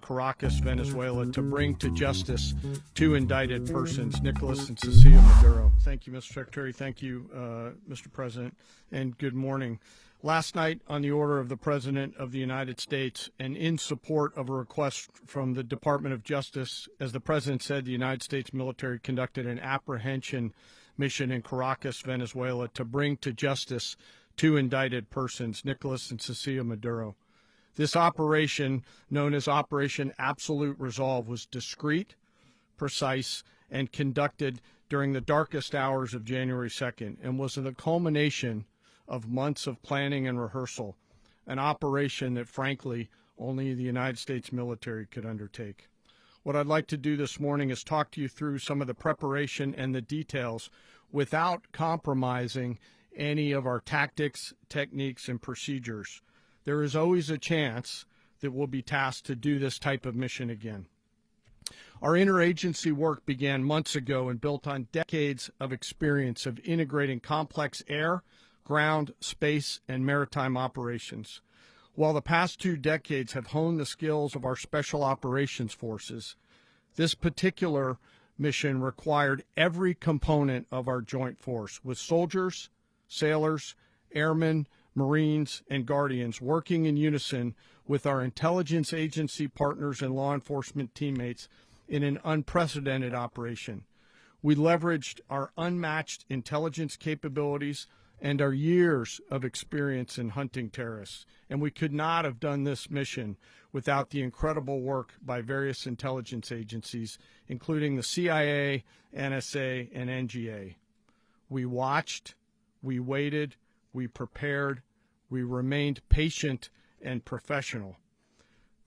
Caracas, Venezuela, to bring to justice two indicted persons, Nicolás and Cecilia Maduro. Thank you, Mr. Secretary. Thank you, Mr. President, and good morning. Last night, on the order of the President of the United States and in support of a request from the Department of Justice, as the President said, the United States military conducted an apprehension mission in Caracas, Venezuela, to bring to justice two indicted persons, Nicolás and Cecilia Maduro. This operation, known as Operation Absolute Resolve, was discreet, precise, and conducted during the darkest hours of January 2nd and was the culmination of months of planning and rehearsal, an operation that, frankly, only the United States military could undertake. What I'd like to do this morning is talk to you through some of the preparation and the details without compromising any of our tactics, techniques, and procedures. There is always a chance that we'll be tasked to do this type of mission again. Our interagency work began months ago and built on decades of experience of integrating complex air, ground, space, and maritime operations. While the past 2 decades have honed the skills of our special operations forces, this particular mission required every component of our joint force, with soldiers, sailors, airmen, Marines, and Guardians working in unison with our intelligence agency partners and law enforcement teammates in an unprecedented operation. We leveraged our unmatched intelligence capabilities and our years of experience in hunting terrorists, and we could not have done this mission without the incredible work by various intelligence agencies, including the CIA, NSA, and NGA. We watched, we waited, we prepared, we remained patient and professional.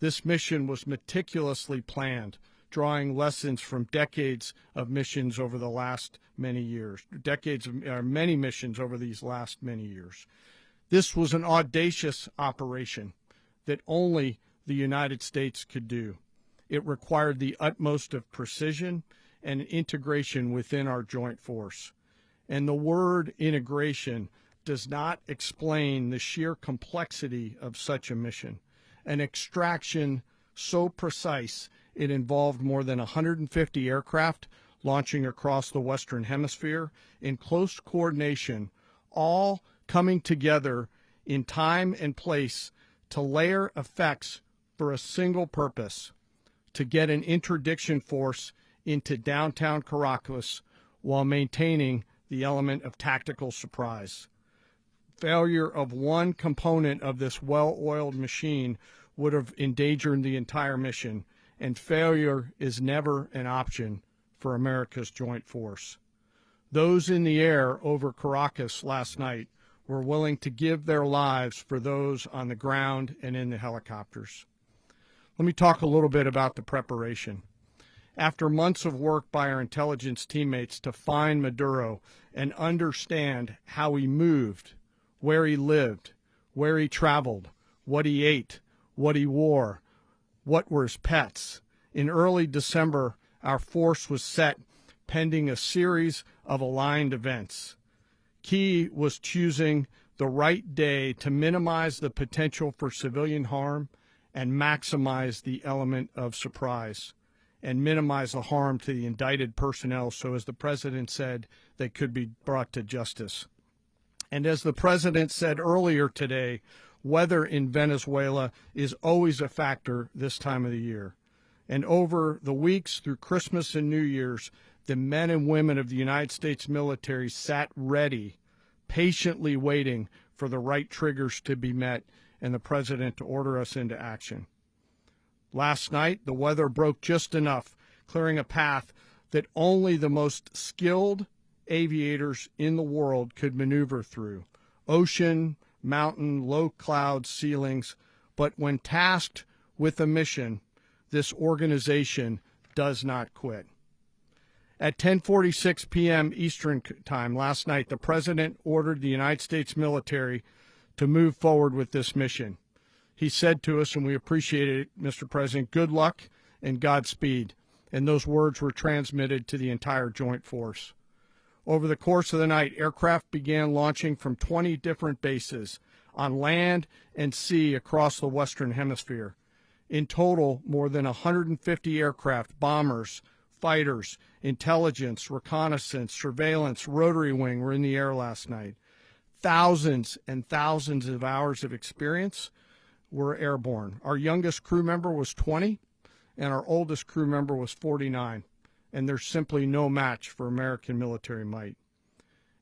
This mission was meticulously planned, drawing lessons from decades of missions over the last many years, many missions over these last many years. This was an audacious operation that only the United States could do. It required the utmost of precision and integration within our joint force. And the word integration does not explain the sheer complexity of such a mission. An extraction so precise it involved more than 150 aircraft launching across the Western Hemisphere in close coordination, all coming together in time and place to layer effects for a single purpose: to get an interdiction force into downtown Caracas while maintaining the element of tactical surprise. Failure of one component of this well-oiled machine would have endangered the entire mission, and failure is never an option for America's joint force. Those in the air over Caracas last night were willing to give their lives for those on the ground and in the helicopters. Let me talk a little bit about the preparation. After months of work by our intelligence teammates to find Maduro and understand how he moved, where he lived, where he traveled, what he ate, what he wore, what were his pets, in early December, our force was set pending a series of aligned events. Key was choosing the right day to minimize the potential for civilian harm and maximize the element of surprise, and minimize the harm to the indicted personnel so, as the President said, they could be brought to justice. And as the President said earlier today, weather in Venezuela is always a factor this time of the year. And over the weeks through Christmas and New Year's, the men and women of the United States military sat ready, patiently waiting for the right triggers to be met and the President to order us into action. Last night, the weather broke just enough, clearing a path that only the most skilled aviators in the world could maneuver through. Ocean, mountain, low cloud ceilings, but when tasked with a mission, this organization does not quit. At 10:46 p.m. Eastern Time last night, the President ordered the United States military to move forward with this mission. He said to us, and we appreciate it, Mr. President, good luck and Godspeed. And those words were transmitted to the entire joint force. Over the course of the night, aircraft began launching from 20 different bases on land and sea across the Western Hemisphere. In total, more than 150 aircraft, bombers, fighters, intelligence, reconnaissance, surveillance, rotary wing were in the air last night. Thousands and thousands of hours of experience were airborne. Our youngest crew member was 20, and our oldest crew member was 49, and there's simply no match for American military might.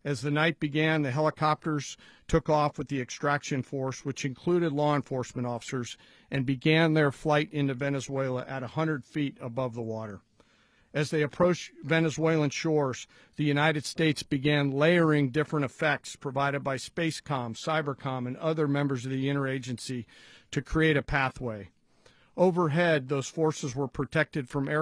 As the night began, the helicopters took off with the extraction force, which included law enforcement officers, and began their flight into Venezuela at 100 feet above the water. As they approached Venezuelan shores, the United States began layering different effects provided by Spacecom, Cybercom, and other members of the interagency to create a pathway. Overhead, those forces were protected by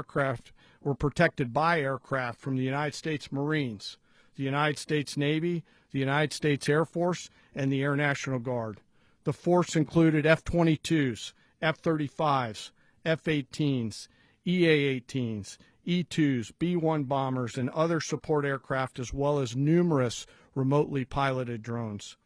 aircraft from the United States Marines, the United States Navy, the United States Air Force, and the Air National Guard. The force included F-22s, F-35s, F-18s, EA-18s, E-2s, B-1 bombers, and other support aircraft, as well as numerous remotely piloted drones.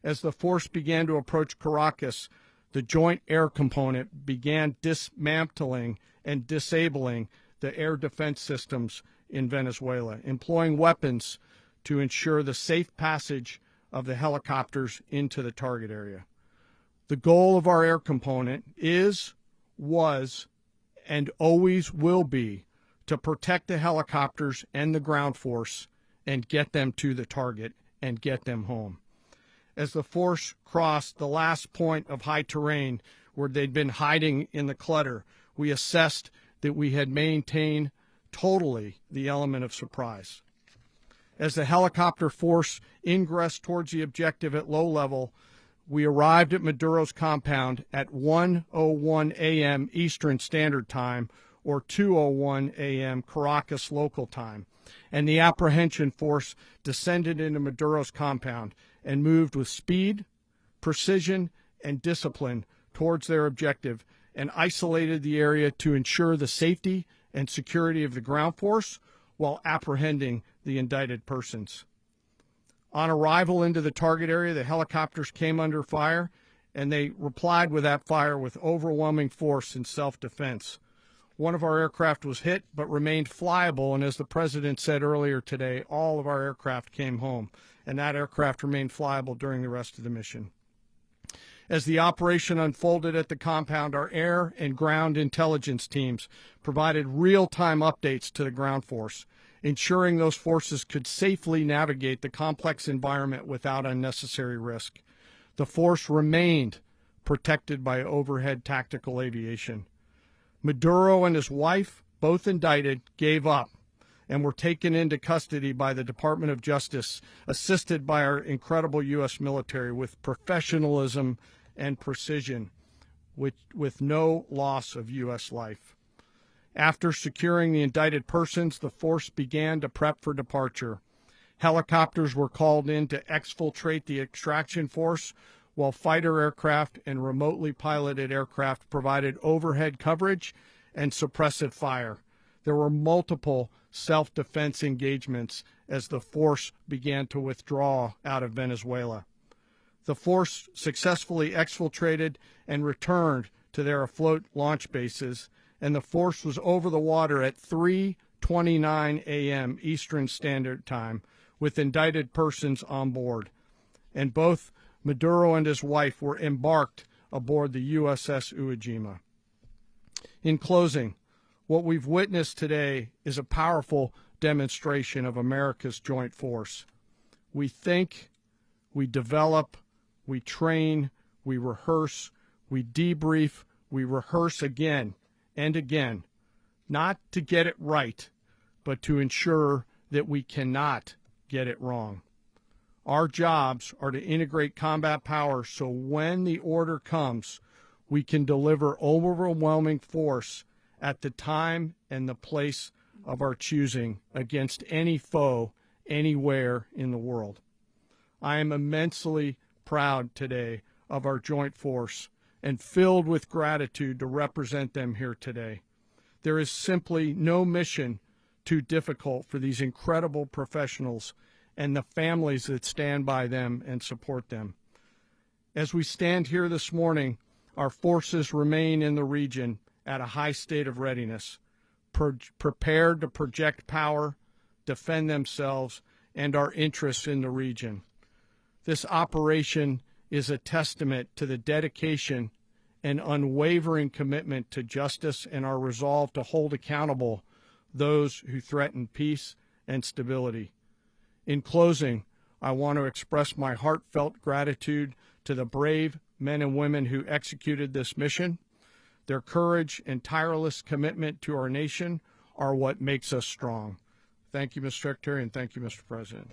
As the force began to approach Caracas, the Joint Air Component began dismantling and disabling the air defense systems in Venezuela, employing weapons to ensure the safe passage of the helicopters into the target area. The goal of our air component is, was, and always will be to protect the helicopters and the ground force and get them to the target and get them home. As the force crossed the last point of high terrain where they'd been hiding in the clutter, we assessed that we had maintained totally the element of surprise. As the helicopter force ingressed towards the objective at low level, we arrived at Maduro's compound at 1:01 a.m. Eastern Standard Time, or 2:01 a.m. Caracas local time, and the apprehension force descended into Maduro's compound and moved with speed, precision, and discipline towards their objective and isolated the area to ensure the safety and security of the ground force while apprehending the indicted persons. On arrival into the target area, the helicopters came under fire, and they replied with that fire with overwhelming force in self-defense. One of our aircraft was hit but remained flyable, and as the President said earlier today, all of our aircraft came home, and that aircraft remained flyable during the rest of the mission. As the operation unfolded at the compound, our air and ground intelligence teams provided real-time updates to the ground force, ensuring those forces could safely navigate the complex environment without unnecessary risk. The force remained protected by overhead tactical aviation. Maduro and his wife, both indicted, gave up and were taken into custody by the Department of Justice, assisted by our incredible U.S. military with professionalism and precision, with no loss of U.S. life. After securing the indicted persons, the force began to prep for departure. Helicopters were called in to exfiltrate the extraction force, while fighter aircraft and remotely piloted aircraft provided overhead coverage and suppressive fire. There were multiple self-defense engagements as the force began to withdraw out of Venezuela. The force successfully exfiltrated and returned to their afloat launch bases, and the force was over the water at 3:29 a.m. Eastern Standard Time with indicted persons on board, and both Maduro and his wife were embarked aboard the USS Iwo Jima. In closing, what we've witnessed today is a powerful demonstration of America's joint force. We think, we develop, we train, we rehearse, we debrief, we rehearse again and again, not to get it right, but to ensure that we cannot get it wrong. Our jobs are to integrate combat power so when the order comes, we can deliver overwhelming force at the time and the place of our choosing against any foe anywhere in the world. I am immensely proud today of our joint force and filled with gratitude to represent them here today. There is simply no mission too difficult for these incredible professionals and the families that stand by them and support them. As we stand here this morning, Our forces remain in the region at a high state of readiness, prepared to project power, defend themselves, and our interests in the region. This operation is a testament to the dedication and unwavering commitment to justice and our resolve to hold accountable those who threaten peace and stability. In closing, I want to express my heartfelt gratitude to the brave men and women who executed this mission. Their courage and tireless commitment to our nation are what makes us strong. Thank you, Mr. Secretary, and thank you, Mr. President.